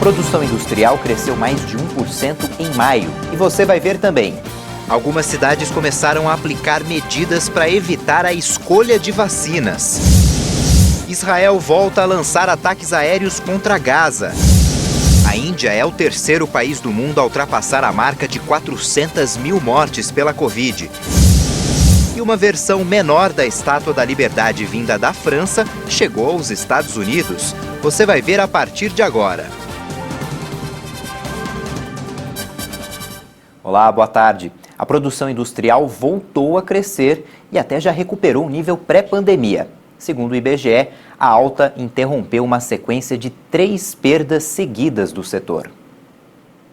produção industrial cresceu mais de 1% em maio. E você vai ver também. Algumas cidades começaram a aplicar medidas para evitar a escolha de vacinas. Israel volta a lançar ataques aéreos contra Gaza. A Índia é o terceiro país do mundo a ultrapassar a marca de 400 mil mortes pela Covid. E uma versão menor da Estátua da Liberdade vinda da França chegou aos Estados Unidos. Você vai ver a partir de agora. Olá, boa tarde. A produção industrial voltou a crescer e até já recuperou o nível pré-pandemia. Segundo o IBGE, a alta interrompeu uma sequência de 3 perdas seguidas do setor.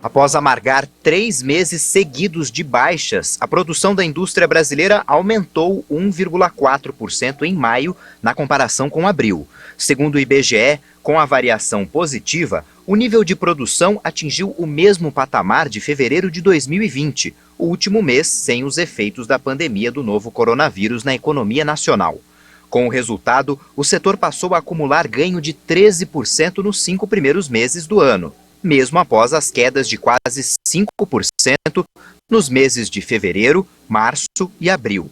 Após amargar 3 meses seguidos de baixas, a produção da indústria brasileira aumentou 1,4% em maio, na comparação com abril. Segundo o IBGE, com a variação positiva, o nível de produção atingiu o mesmo patamar de fevereiro de 2020, o último mês sem os efeitos da pandemia do novo coronavírus na economia nacional. Com o resultado, o setor passou a acumular ganho de 13% nos 5 primeiros meses do ano, mesmo após as quedas de quase 5% nos meses de fevereiro, março e abril.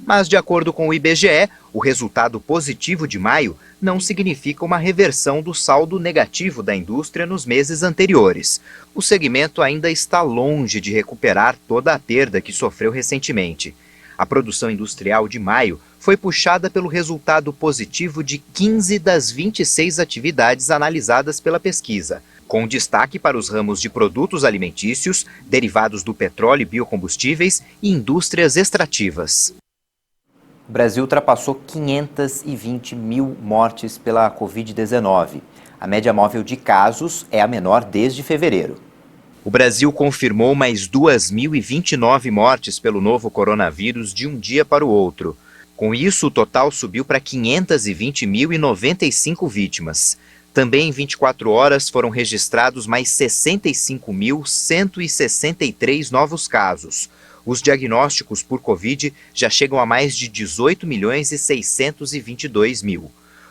Mas, de acordo com o IBGE, o resultado positivo de maio não significa uma reversão do saldo negativo da indústria nos meses anteriores. O segmento ainda está longe de recuperar toda a perda que sofreu recentemente. A produção industrial de maio foi puxada pelo resultado positivo de 15 das 26 atividades analisadas pela pesquisa, com destaque para os ramos de produtos alimentícios, derivados do petróleo e biocombustíveis e indústrias extrativas. O Brasil ultrapassou 520 mil mortes pela Covid-19. A média móvel de casos é a menor desde fevereiro. O Brasil confirmou mais 2.029 mortes pelo novo coronavírus de um dia para o outro. Com isso, o total subiu para 520.095 vítimas. Também em 24 horas foram registrados mais 65.163 novos casos. Os diagnósticos por Covid já chegam a mais de 18.622.000.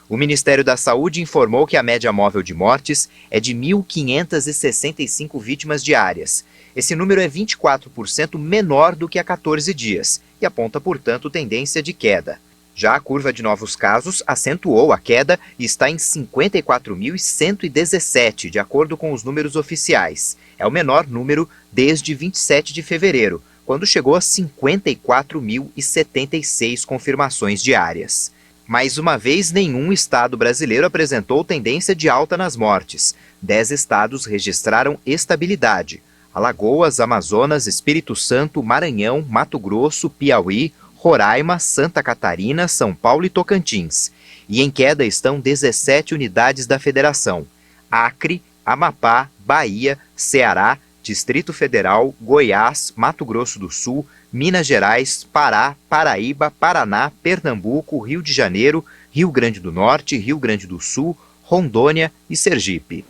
O Ministério da Saúde informou que a média móvel de mortes é de 1.565 vítimas diárias. Esse número é 24% menor do que há 14 dias e aponta, portanto, tendência de queda. Já a curva de novos casos acentuou a queda e está em 54.117, de acordo com os números oficiais. É o menor número desde 27 de fevereiro, quando chegou a 54.076 confirmações diárias. Mais uma vez, nenhum estado brasileiro apresentou tendência de alta nas mortes. 10 estados registraram estabilidade: Alagoas, Amazonas, Espírito Santo, Maranhão, Mato Grosso, Piauí, Roraima, Santa Catarina, São Paulo e Tocantins. E em queda estão 17 unidades da federação: Acre, Amapá, Bahia, Ceará, Distrito Federal, Goiás, Mato Grosso do Sul, Minas Gerais, Pará, Paraíba, Paraná, Pernambuco, Rio de Janeiro, Rio Grande do Norte, Rio Grande do Sul, Rondônia e Sergipe.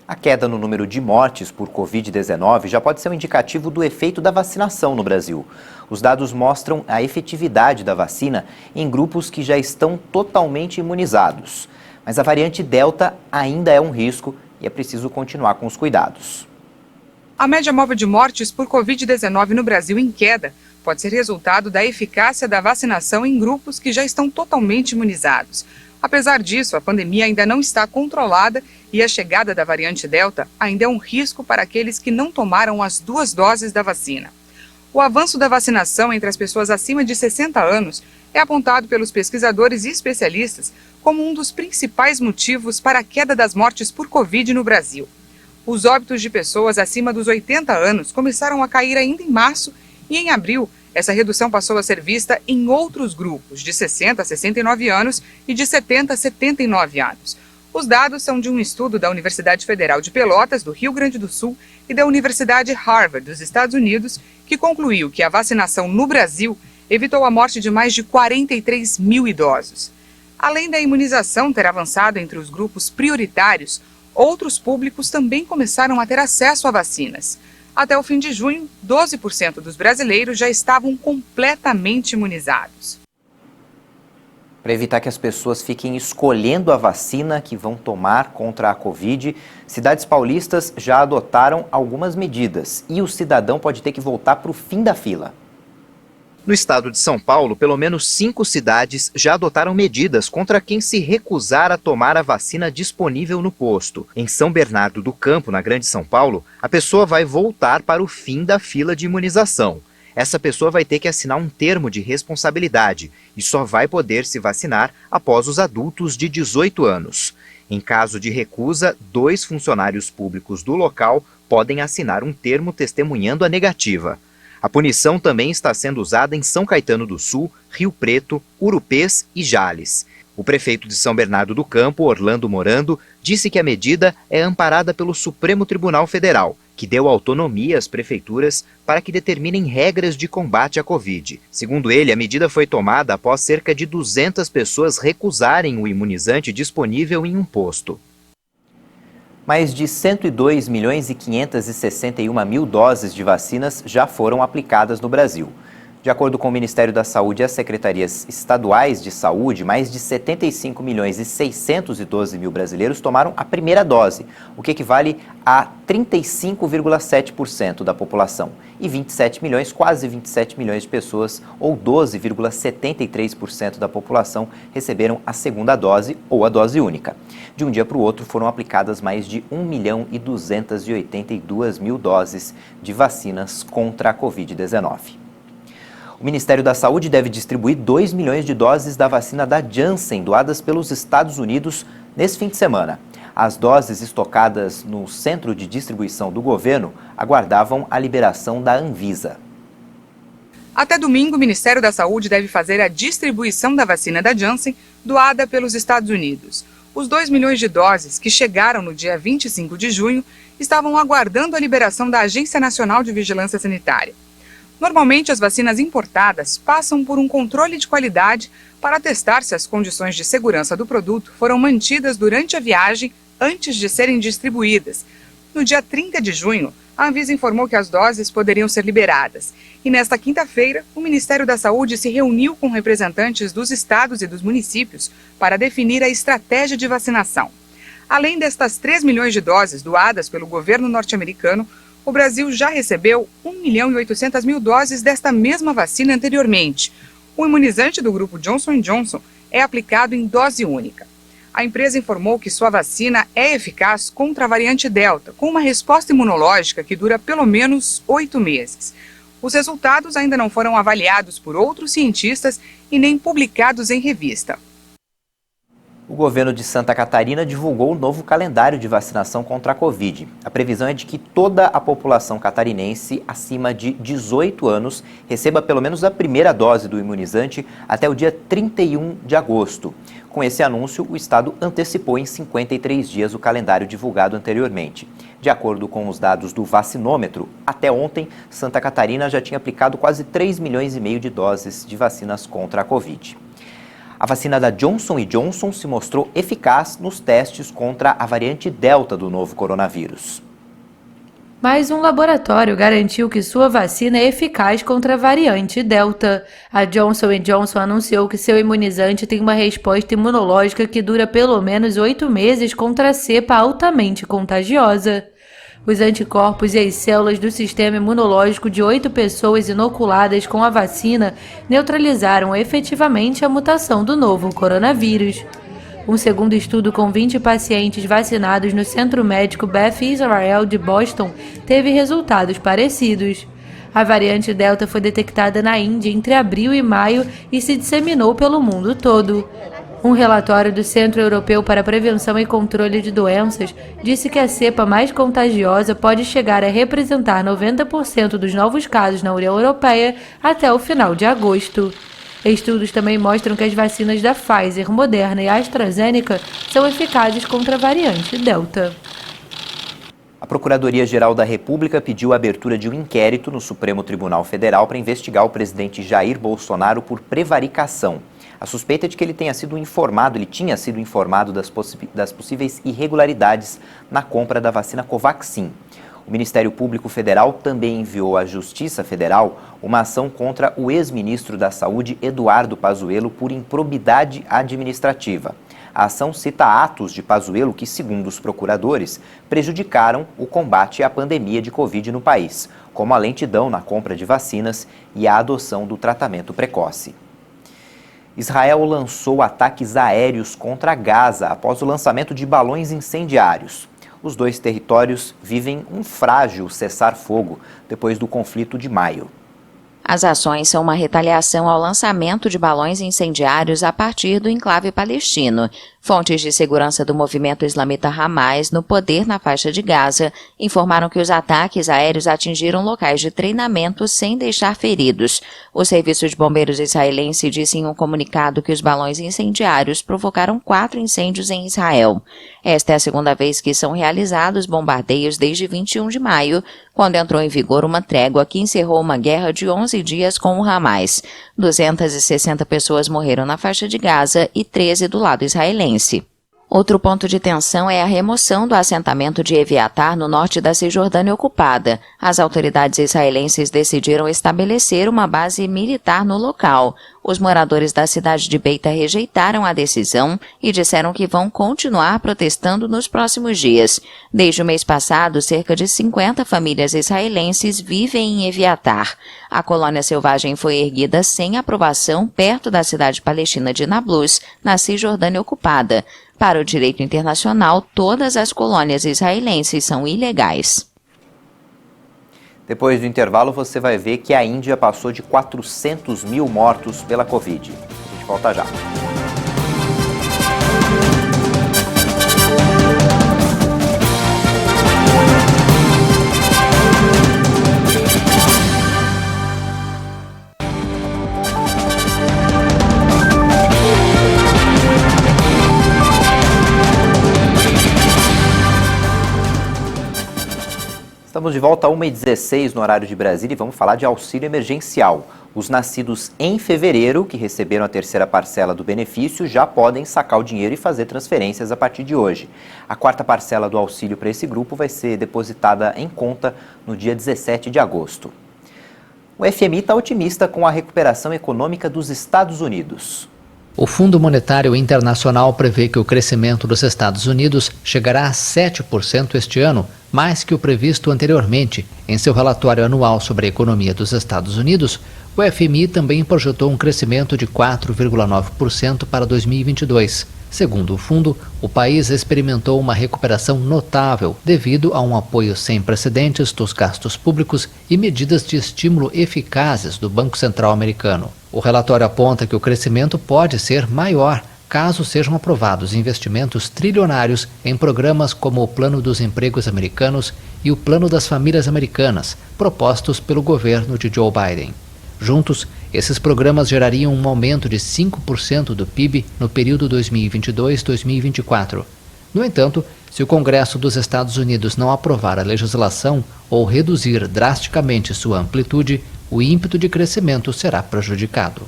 A queda no número de mortes por Covid-19 já pode ser um indicativo do efeito da vacinação no Brasil. Os dados mostram a efetividade da vacina em grupos que já estão totalmente imunizados. Mas a variante Delta ainda é um risco e é preciso continuar com os cuidados. A média móvel de mortes por Covid-19 no Brasil em queda pode ser resultado da eficácia da vacinação em grupos que já estão totalmente imunizados. Apesar disso, a pandemia ainda não está controlada e a chegada da variante Delta ainda é um risco para aqueles que não tomaram as 2 doses da vacina. O avanço da vacinação entre as pessoas acima de 60 anos é apontado pelos pesquisadores e especialistas como um dos principais motivos para a queda das mortes por Covid no Brasil. Os óbitos de pessoas acima dos 80 anos começaram a cair ainda em março e em abril essa redução passou a ser vista em outros grupos de 60 a 69 anos e de 70 a 79 anos. Os dados são de um estudo da Universidade Federal de Pelotas, do Rio Grande do Sul, e da Universidade Harvard, dos Estados Unidos, que concluiu que a vacinação no Brasil evitou a morte de mais de 43 mil idosos. Além da imunização ter avançado entre os grupos prioritários, outros públicos também começaram a ter acesso a vacinas. Até o fim de junho, 12% dos brasileiros já estavam completamente imunizados. Para evitar que as pessoas fiquem escolhendo a vacina que vão tomar contra a Covid, cidades paulistas já adotaram algumas medidas e o cidadão pode ter que voltar para o fim da fila. No estado de São Paulo, pelo menos 5 cidades já adotaram medidas contra quem se recusar a tomar a vacina disponível no posto. Em São Bernardo do Campo, na Grande São Paulo, a pessoa vai voltar para o fim da fila de imunização. Essa pessoa vai ter que assinar um termo de responsabilidade e só vai poder se vacinar após os adultos de 18 anos. Em caso de recusa, 2 funcionários públicos do local podem assinar um termo testemunhando a negativa. A punição também está sendo usada em São Caetano do Sul, Rio Preto, Urupês e Jales. O prefeito de São Bernardo do Campo, Orlando Morando, disse que a medida é amparada pelo Supremo Tribunal Federal, que deu autonomia às prefeituras para que determinem regras de combate à Covid. Segundo ele, a medida foi tomada após cerca de 200 pessoas recusarem o imunizante disponível em um posto. Mais de 102 milhões e 561 mil doses de vacinas já foram aplicadas no Brasil. De acordo com o Ministério da Saúde e as secretarias estaduais de saúde, mais de 75 milhões e 612 mil brasileiros tomaram a primeira dose, o que equivale a 35,7% da população. E 27 milhões, quase 27 milhões de pessoas, ou 12,73% da população, receberam a segunda dose ou a dose única. De um dia para o outro foram aplicadas mais de 1 milhão e 282 mil doses de vacinas contra a Covid-19. O Ministério da Saúde deve distribuir 2 milhões de doses da vacina da Janssen, doadas pelos Estados Unidos nesse fim de semana. As doses estocadas no centro de distribuição do governo aguardavam a liberação da Anvisa. Até domingo, o Ministério da Saúde deve fazer a distribuição da vacina da Janssen, doada pelos Estados Unidos. Os 2 milhões de doses que chegaram no dia 25 de junho estavam aguardando a liberação da Agência Nacional de Vigilância Sanitária. Normalmente, as vacinas importadas passam por um controle de qualidade para testar se as condições de segurança do produto foram mantidas durante a viagem antes de serem distribuídas. No dia 30 de junho, a Anvisa informou que as doses poderiam ser liberadas. E nesta quinta-feira, o Ministério da Saúde se reuniu com representantes dos estados e dos municípios para definir a estratégia de vacinação. Além destas 3 milhões de doses doadas pelo governo norte-americano, o Brasil já recebeu 1 milhão e 800 mil doses desta mesma vacina anteriormente. O imunizante do grupo Johnson & Johnson é aplicado em dose única. A empresa informou que sua vacina é eficaz contra a variante Delta, com uma resposta imunológica que dura pelo menos 8 meses. Os resultados ainda não foram avaliados por outros cientistas e nem publicados em revista. O governo de Santa Catarina divulgou o novo calendário de vacinação contra a Covid. A previsão é de que toda a população catarinense acima de 18 anos receba pelo menos a primeira dose do imunizante até o dia 31 de agosto. Com esse anúncio, o estado antecipou em 53 dias o calendário divulgado anteriormente. De acordo com os dados do vacinômetro, até ontem, Santa Catarina já tinha aplicado quase 3 milhões e meio de doses de vacinas contra a Covid. A vacina da Johnson & Johnson se mostrou eficaz nos testes contra a variante Delta do novo coronavírus. Mais um laboratório garantiu que sua vacina é eficaz contra a variante Delta. A Johnson & Johnson anunciou que seu imunizante tem uma resposta imunológica que dura pelo menos 8 meses contra a cepa altamente contagiosa. Os anticorpos e as células do sistema imunológico de 8 pessoas inoculadas com a vacina neutralizaram efetivamente a mutação do novo coronavírus. Um segundo estudo com 20 pacientes vacinados no Centro Médico Beth Israel de Boston teve resultados parecidos. A variante Delta foi detectada na Índia entre abril e maio e se disseminou pelo mundo todo. Um relatório do Centro Europeu para a Prevenção e Controle de Doenças disse que a cepa mais contagiosa pode chegar a representar 90% dos novos casos na União Europeia até o final de agosto. Estudos também mostram que as vacinas da Pfizer, Moderna e AstraZeneca são eficazes contra a variante Delta. A Procuradoria-Geral da República pediu a abertura de um inquérito no Supremo Tribunal Federal para investigar o presidente Jair Bolsonaro por prevaricação. A suspeita é de que ele tinha sido informado das possíveis irregularidades na compra da vacina Covaxin. O Ministério Público Federal também enviou à Justiça Federal uma ação contra o ex-ministro da Saúde, Eduardo Pazuello, por improbidade administrativa. A ação cita atos de Pazuello que, segundo os procuradores, prejudicaram o combate à pandemia de Covid no país, como a lentidão na compra de vacinas e a adoção do tratamento precoce. Israel lançou ataques aéreos contra Gaza após o lançamento de balões incendiários. Os dois territórios vivem um frágil cessar-fogo depois do conflito de maio. As ações são uma retaliação ao lançamento de balões incendiários a partir do enclave palestino. Fontes de segurança do movimento islamita Hamas, no poder na faixa de Gaza, informaram que os ataques aéreos atingiram locais de treinamento sem deixar feridos. O Serviço de Bombeiros israelense disse em um comunicado que os balões incendiários provocaram 4 incêndios em Israel. Esta é a segunda vez que são realizados bombardeios desde 21 de maio, quando entrou em vigor uma trégua que encerrou uma guerra de 11 dias com o Hamas. 260 pessoas morreram na faixa de Gaza e 13 do lado israelense. Outro ponto de tensão é a remoção do assentamento de Eviatar no norte da Cisjordânia ocupada. As autoridades israelenses decidiram estabelecer uma base militar no local. Os moradores da cidade de Beita rejeitaram a decisão e disseram que vão continuar protestando nos próximos dias. Desde o mês passado, cerca de 50 famílias israelenses vivem em Eviatar. A colônia selvagem foi erguida sem aprovação perto da cidade palestina de Nablus, na Cisjordânia ocupada. Para o direito internacional, todas as colônias israelenses são ilegais. Depois do intervalo, você vai ver que a Índia passou de 400 mil mortos pela Covid. A gente volta já. Estamos de volta a 1h16 no horário de Brasília e vamos falar de auxílio emergencial. Os nascidos em fevereiro, que receberam a terceira parcela do benefício, já podem sacar o dinheiro e fazer transferências a partir de hoje. A quarta parcela do auxílio para esse grupo vai ser depositada em conta no dia 17 de agosto. O FMI está otimista com a recuperação econômica dos Estados Unidos. O Fundo Monetário Internacional prevê que o crescimento dos Estados Unidos chegará a 7% este ano, mais que o previsto anteriormente. Em seu relatório anual sobre a economia dos Estados Unidos, o FMI também projetou um crescimento de 4,9% para 2022. Segundo o fundo, o país experimentou uma recuperação notável devido a um apoio sem precedentes dos gastos públicos e medidas de estímulo eficazes do Banco Central americano. O relatório aponta que o crescimento pode ser maior caso sejam aprovados investimentos trilionários em programas como o Plano dos Empregos Americanos e o Plano das Famílias Americanas, propostos pelo governo de Joe Biden. Juntos, esses programas gerariam um aumento de 5% do PIB no período 2022-2024. No entanto, se o Congresso dos Estados Unidos não aprovar a legislação ou reduzir drasticamente sua amplitude, o ímpeto de crescimento será prejudicado.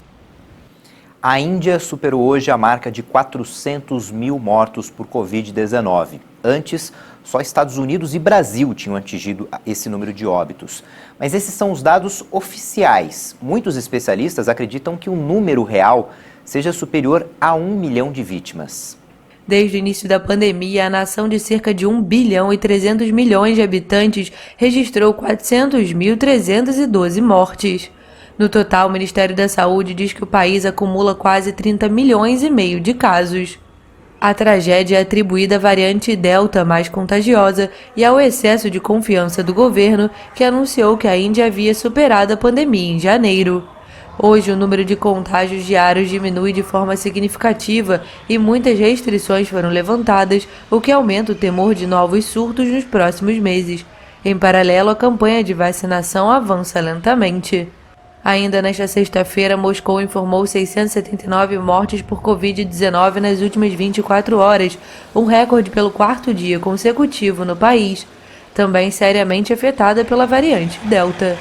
A Índia superou hoje a marca de 400 mil mortos por Covid-19. Antes, só Estados Unidos e Brasil tinham atingido esse número de óbitos. Mas esses são os dados oficiais. Muitos especialistas acreditam que o número real seja superior a 1 milhão de vítimas. Desde o início da pandemia, a nação de cerca de 1 bilhão e 300 milhões de habitantes registrou 400.312 mortes. No total, o Ministério da Saúde diz que o país acumula quase 30 milhões e meio de casos. A tragédia é atribuída à variante Delta mais contagiosa e ao excesso de confiança do governo, que anunciou que a Índia havia superado a pandemia em janeiro. Hoje, o número de contágios diários diminui de forma significativa e muitas restrições foram levantadas, o que aumenta o temor de novos surtos nos próximos meses. Em paralelo, a campanha de vacinação avança lentamente. Ainda nesta sexta-feira, Moscou informou 679 mortes por Covid-19 nas últimas 24 horas, um recorde pelo quarto dia consecutivo no país, também seriamente afetada pela variante Delta.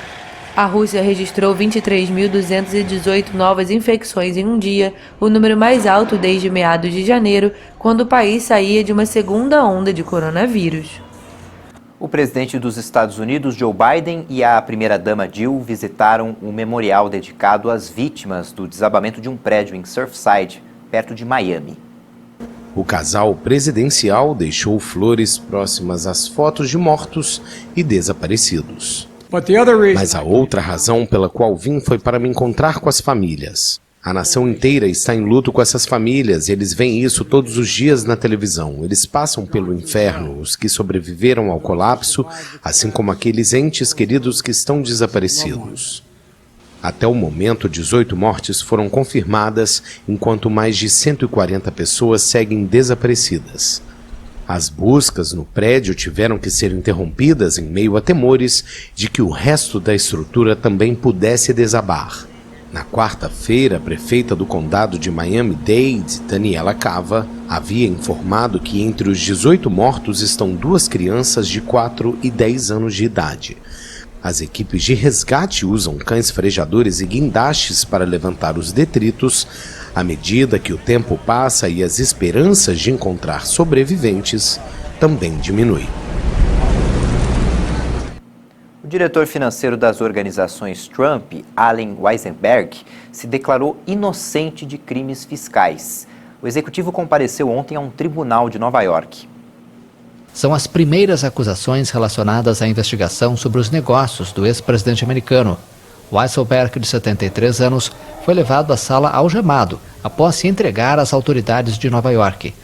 A Rússia registrou 23.218 novas infecções em um dia, o número mais alto desde meados de janeiro, quando o país saía de uma segunda onda de coronavírus. O presidente dos Estados Unidos, Joe Biden, e a primeira-dama Jill visitaram o memorial dedicado às vítimas do desabamento de um prédio em Surfside, perto de Miami. O casal presidencial deixou flores próximas às fotos de mortos e desaparecidos. Mas a outra razão pela qual vim foi para me encontrar com as famílias. A nação inteira está em luto com essas famílias e eles veem isso todos os dias na televisão. Eles passam pelo inferno, os que sobreviveram ao colapso, assim como aqueles entes queridos que estão desaparecidos. Até o momento, 18 mortes foram confirmadas, enquanto mais de 140 pessoas seguem desaparecidas. As buscas no prédio tiveram que ser interrompidas em meio a temores de que o resto da estrutura também pudesse desabar. Na quarta-feira, a prefeita do condado de Miami-Dade, Daniela Cava, havia informado que entre os 18 mortos estão 2 crianças de 4 e 10 anos de idade. As equipes de resgate usam cães farejadores e guindastes para levantar os detritos, à medida que o tempo passa e as esperanças de encontrar sobreviventes também diminuem. O diretor financeiro das organizações Trump, Allen Weisenberg, se declarou inocente de crimes fiscais. O executivo compareceu ontem a um tribunal de Nova York. São as primeiras acusações relacionadas à investigação sobre os negócios do ex-presidente americano. Weiselberg, de 73 anos, foi levado à sala algemado após se entregar às autoridades de Nova York.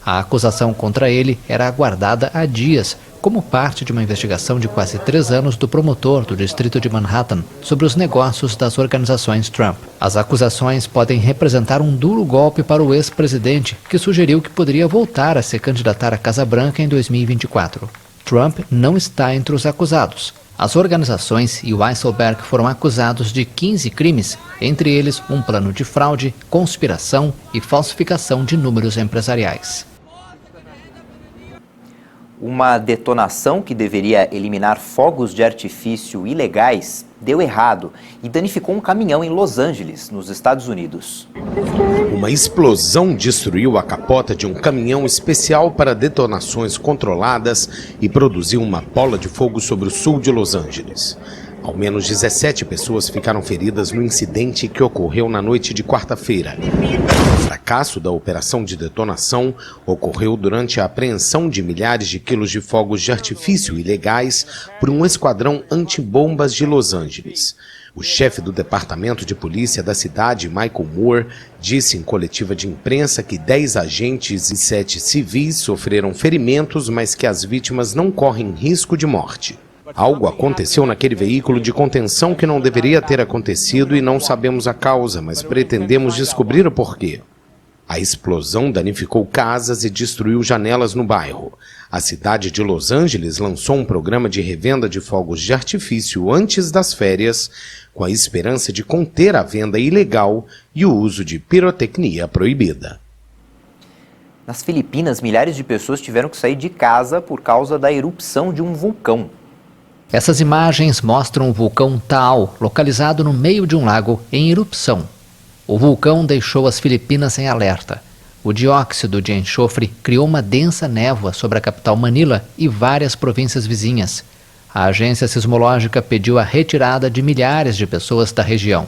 A acusação contra ele era aguardada há dias, como parte de uma investigação de quase 3 anos do promotor do distrito de Manhattan sobre os negócios das organizações Trump. As acusações podem representar um duro golpe para o ex-presidente, que sugeriu que poderia voltar a se candidatar à Casa Branca em 2024. Trump não está entre os acusados. As organizações e Weiselberg foram acusados de 15 crimes, entre eles um plano de fraude, conspiração e falsificação de números empresariais. Uma detonação que deveria eliminar fogos de artifício ilegais deu errado e danificou um caminhão em Los Angeles, nos Estados Unidos. Uma explosão destruiu a capota de um caminhão especial para detonações controladas e produziu uma bola de fogo sobre o sul de Los Angeles. Ao menos 17 pessoas ficaram feridas no incidente que ocorreu na noite de quarta-feira. O fracasso da operação de detonação ocorreu durante a apreensão de milhares de quilos de fogos de artifício ilegais por um esquadrão antibombas de Los Angeles. O chefe do departamento de polícia da cidade, Michael Moore, disse em coletiva de imprensa que 10 agentes e 7 civis sofreram ferimentos, mas que as vítimas não correm risco de morte. Algo aconteceu naquele veículo de contenção que não deveria ter acontecido e não sabemos a causa, mas pretendemos descobrir o porquê. A explosão danificou casas e destruiu janelas no bairro. A cidade de Los Angeles lançou um programa de revenda de fogos de artifício antes das férias, com a esperança de conter a venda ilegal e o uso de pirotecnia proibida. Nas Filipinas, milhares de pessoas tiveram que sair de casa por causa da erupção de um vulcão. Essas imagens mostram o vulcão Taal, localizado no meio de um lago em erupção. O vulcão deixou as Filipinas em alerta. O dióxido de enxofre criou uma densa névoa sobre a capital Manila e várias províncias vizinhas. A agência sismológica pediu a retirada de milhares de pessoas da região.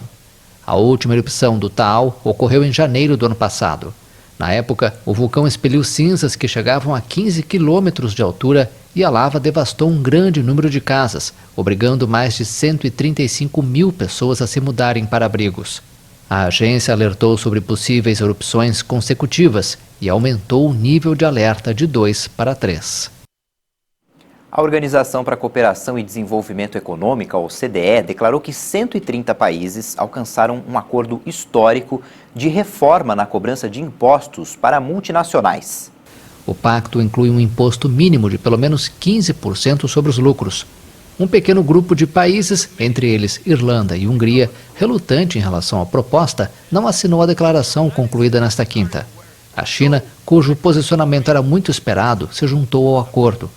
A última erupção do Taal ocorreu em janeiro do ano passado. Na época, o vulcão expeliu cinzas que chegavam a 15 quilômetros de altura e a lava devastou um grande número de casas, obrigando mais de 135 mil pessoas a se mudarem para abrigos. A agência alertou sobre possíveis erupções consecutivas e aumentou o nível de alerta de 2 para 3. A Organização para a Cooperação e Desenvolvimento Econômica, ou OCDE, declarou que 130 países alcançaram um acordo histórico de reforma na cobrança de impostos para multinacionais. O pacto inclui um imposto mínimo de pelo menos 15% sobre os lucros. Um pequeno grupo de países, entre eles Irlanda e Hungria, relutante em relação à proposta, não assinou a declaração concluída nesta quinta. A China, cujo posicionamento era muito esperado, se juntou ao acordo.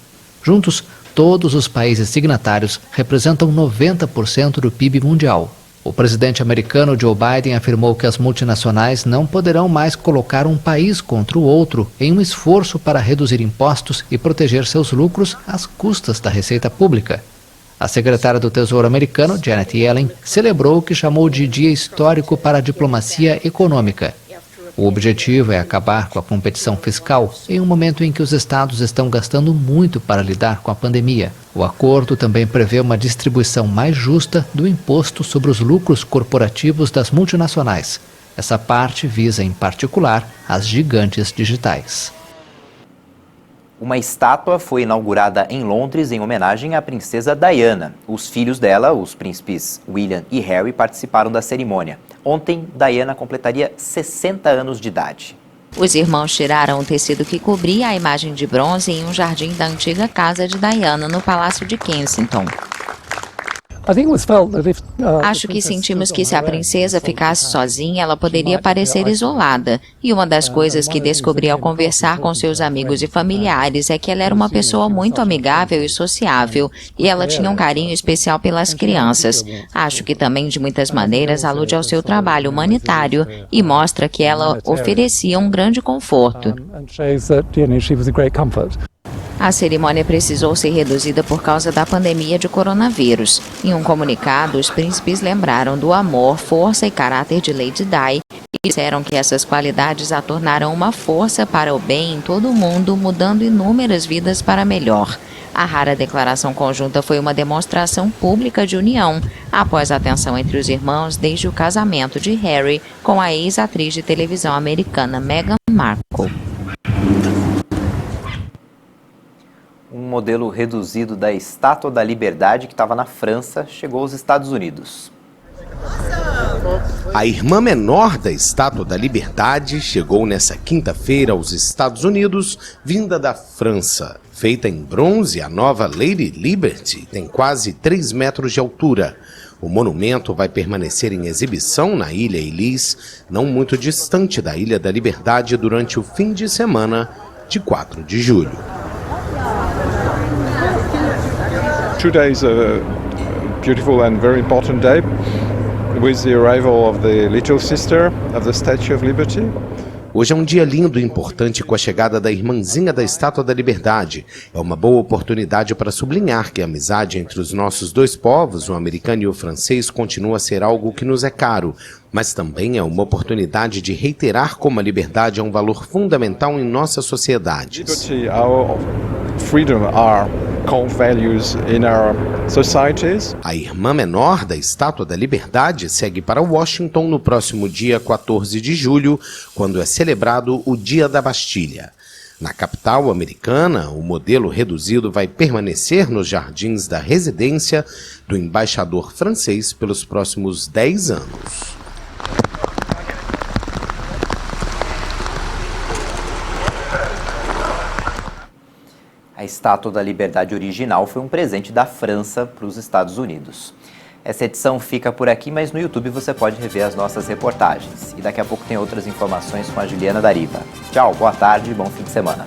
Juntos, todos os países signatários representam 90% do PIB mundial. O presidente americano Joe Biden afirmou que as multinacionais não poderão mais colocar um país contra o outro em um esforço para reduzir impostos e proteger seus lucros às custas da receita pública. A secretária do Tesouro americano, Janet Yellen, celebrou o que chamou de dia histórico para a diplomacia econômica. O objetivo é acabar com a competição fiscal em um momento em que os estados estão gastando muito para lidar com a pandemia. O acordo também prevê uma distribuição mais justa do imposto sobre os lucros corporativos das multinacionais. Essa parte visa, em particular, as gigantes digitais. Uma estátua foi inaugurada em Londres em homenagem à princesa Diana. Os filhos dela, os príncipes William e Harry, participaram da cerimônia. Ontem, Diana completaria 60 anos de idade. Os irmãos tiraram o tecido que cobria a imagem de bronze em um jardim da antiga casa de Diana, no Palácio de Kensington. Acho que sentimos que se a princesa ficasse sozinha, ela poderia parecer isolada. E uma das coisas que descobri ao conversar com seus amigos e familiares é que ela era uma pessoa muito amigável e sociável, e ela tinha um carinho especial pelas crianças. Acho que também, de muitas maneiras, alude ao seu trabalho humanitário e mostra que ela oferecia um grande conforto. A cerimônia precisou ser reduzida por causa da pandemia de coronavírus. Em um comunicado, os príncipes lembraram do amor, força e caráter de Lady Di e disseram que essas qualidades a tornaram uma força para o bem em todo o mundo, mudando inúmeras vidas para melhor. A rara declaração conjunta foi uma demonstração pública de união, após a tensão entre os irmãos desde o casamento de Harry com a ex-atriz de televisão americana Meghan Markle. Um modelo reduzido da Estátua da Liberdade, que estava na França, chegou aos Estados Unidos. A irmã menor da Estátua da Liberdade chegou nesta quinta-feira aos Estados Unidos, vinda da França. Feita em bronze, a nova Lady Liberty tem quase 3 metros de altura. O monumento vai permanecer em exibição na Ilha Ellis, não muito distante da Ilha da Liberdade, durante o fim de semana de 4 de julho. Today is a beautiful and very important day with the arrival of the little sister of the Statue of Liberty. Hoje é um dia lindo e importante com a chegada da irmãzinha da Estátua da Liberdade. É uma boa oportunidade para sublinhar que a amizade entre os nossos dois povos, o americano e o francês, continua a ser algo que nos é caro, mas também é uma oportunidade de reiterar como a liberdade é um valor fundamental em nossas sociedades. Freedom are core values in our societies. A irmã menor da Estátua da Liberdade segue para Washington no próximo dia 14 de julho, quando é celebrado o Dia da Bastilha. Na capital americana, o modelo reduzido vai permanecer nos jardins da residência do embaixador francês pelos próximos 10 anos. A Estátua da Liberdade original foi um presente da França para os Estados Unidos. Essa edição fica por aqui, mas no YouTube você pode rever as nossas reportagens. E daqui a pouco tem outras informações com a Juliana Dariva. Tchau, boa tarde e bom fim de semana.